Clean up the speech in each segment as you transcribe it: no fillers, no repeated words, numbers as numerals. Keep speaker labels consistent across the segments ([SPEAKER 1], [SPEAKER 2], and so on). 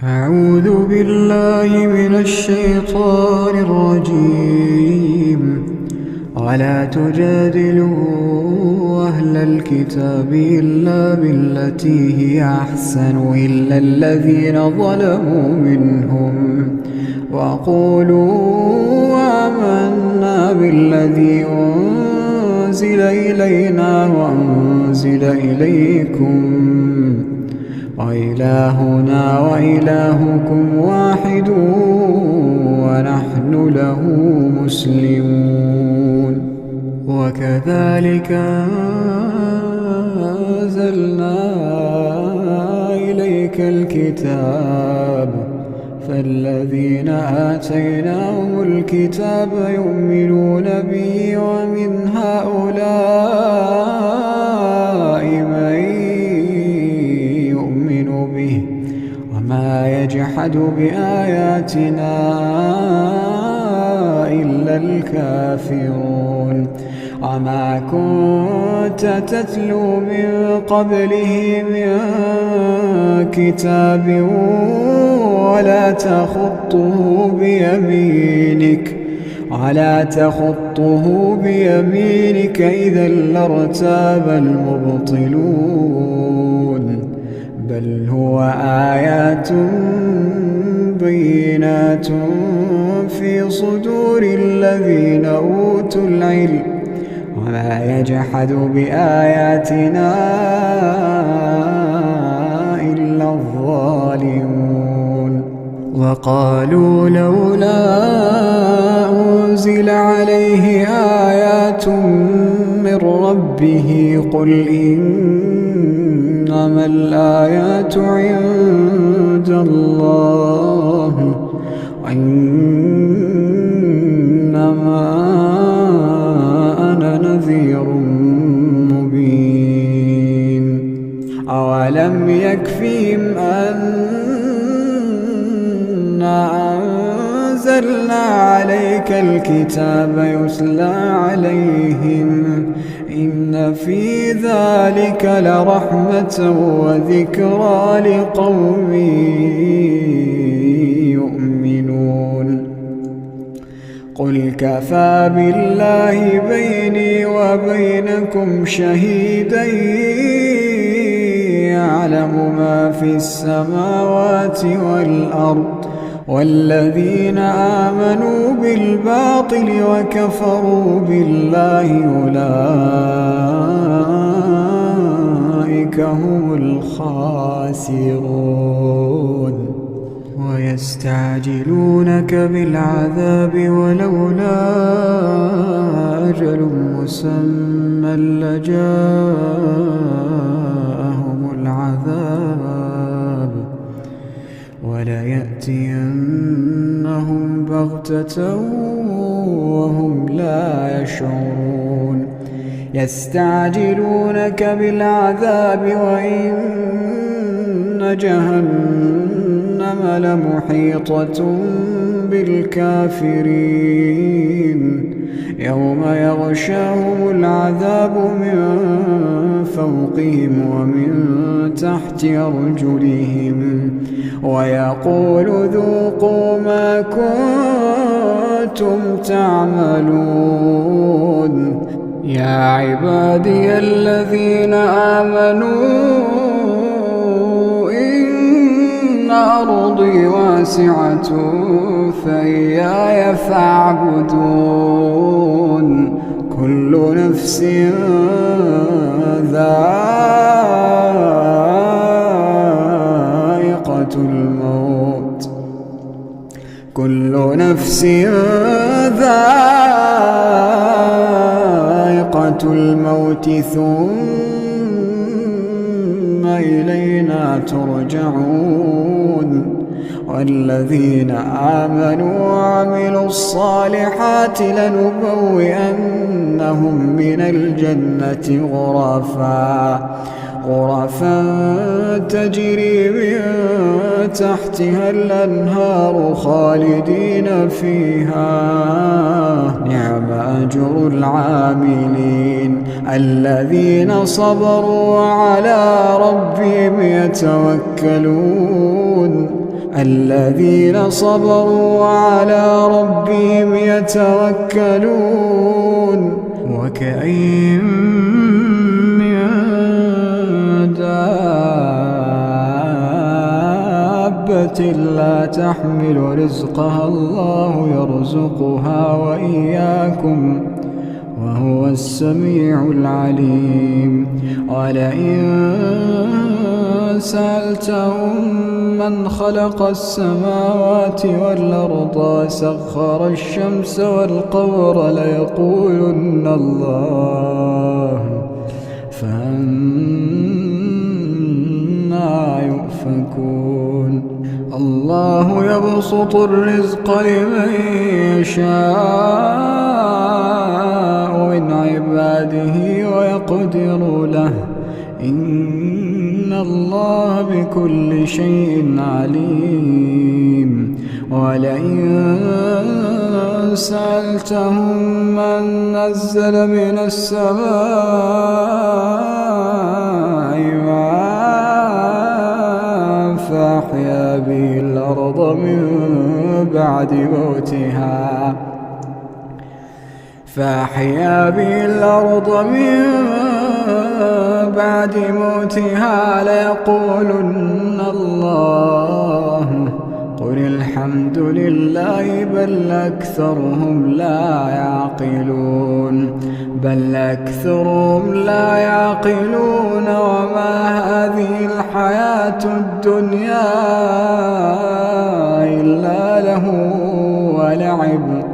[SPEAKER 1] أعوذ بالله من الشيطان الرجيم. ولا تجادلوا أهل الكتاب إلا بالتي هي أحسن إلا الذين ظلموا منهم وقولوا آمنا بالذي أنزل إلينا وأنزل إليكم وإلهنا وإلهكم واحد ونحن له مسلمون. وكذلك أنزلنا إليك الكتاب فالذين آتيناهم الكتاب يؤمنون به ومن هؤلاء من يؤمن به وما يجحد بآياتنا إلا الكافرون. وما كنت تتلو من قبله من كتاب ولا تخطه بيمينك إذا لارتاب المبطلون. بل هو آيات بينات في صدور الذين أوتوا العلم وما يجحد بآياتنا إلا الظالمون. وقالوا لولا أنزل عليه آيات من ربه قل إنما الآيات عند الله وإنما أنا نذير مبين. أولم يكفهم أنا أنزلنا عليك الكتاب يتلى عليهم إن في ذلك لرحمة وذكرى لقوم يؤمنون. قل كفى بالله بيني وبينكم شهيدا يعلم ما في السماوات والأرض والذين آمنوا بالباطل وكفروا بالله أولئك هم الخاسرون. ويستعجلونك بالعذاب ولولا أجل مسمى لجاءهم العذاب وليأتينهم بغتة وهم لا يشعرون. يستعجلونك بالعذاب وإن جهنم لمحيطة بالكافرين يوم يغشاهم العذاب من فوقهم ومن تحت أرجلهم ويقول ذوقوا ما كنتم تعملون. يا عبادي الذين آمنوا إن أرضي واسعة فإياي فاعبدون. كل نفس ذائقة الموت ثم إلينا ترجعون. والذين آمنوا وعملوا الصالحات لنبوئنهم من الجنة غرفا تجري من تحتها الأنهار خالدين فيها نعم أجر العاملين الذين صبروا وعلى ربهم يتوكلون الذين صبروا وعلى ربهم يتوكلون وكأين من دابة لا تحمل رزقها الله يرزقها وإياكم وهو السميع العليم ولئن سألتهم من خلق السماوات والأرض وسخر الشمس والقمر ليقولن الله فأنى يؤفكون الله يبسط الرزق لمن يشاء من عباده ويقدر له إن الله بكل شيء عليم ولئن سألتهم من نزل من السماء ماء فأحيا به الأرض من بعد موتها ليقولن الله قل الحمد لله بل أكثرهم لا يعقلون وما هذه الحياة الدنيا إلا له ولعب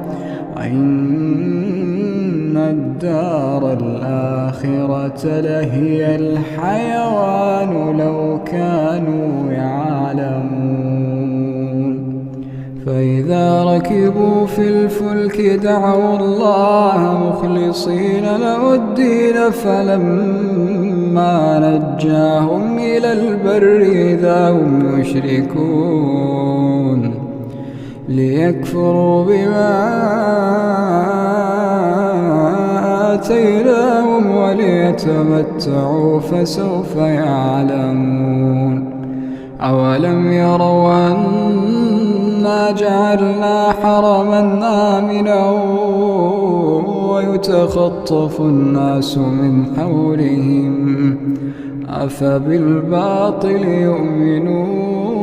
[SPEAKER 1] وإن الدار الآخرة لهي الحيوان لو كانوا يعلمون فإذا ركبوا في الفلك دعوا الله مخلصين له الدين فلما نجاهم إلى البر إذا هم يشركون ليكفروا بما آتيناهم وليتمتعوا فسوف يعلمون أولم يروا أنا جعلنا حرما آمنا ويتخطف الناس من حولهم أفبالباطل يؤمنون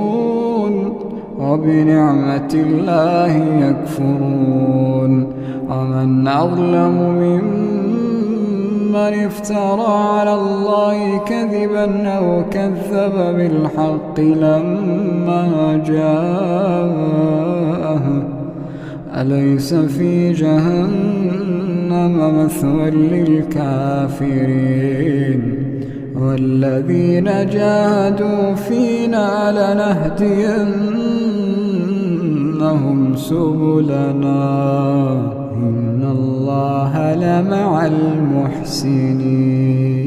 [SPEAKER 1] وبنعمة الله يكفرون ومن أظلم ممن افترى على الله كذبا أو كذب بالحق لما جاءه أليس في جهنم مثوى للكافرين والذين جاهدوا فينا لنهدينهم سبلنا إن الله لمع المحسنين.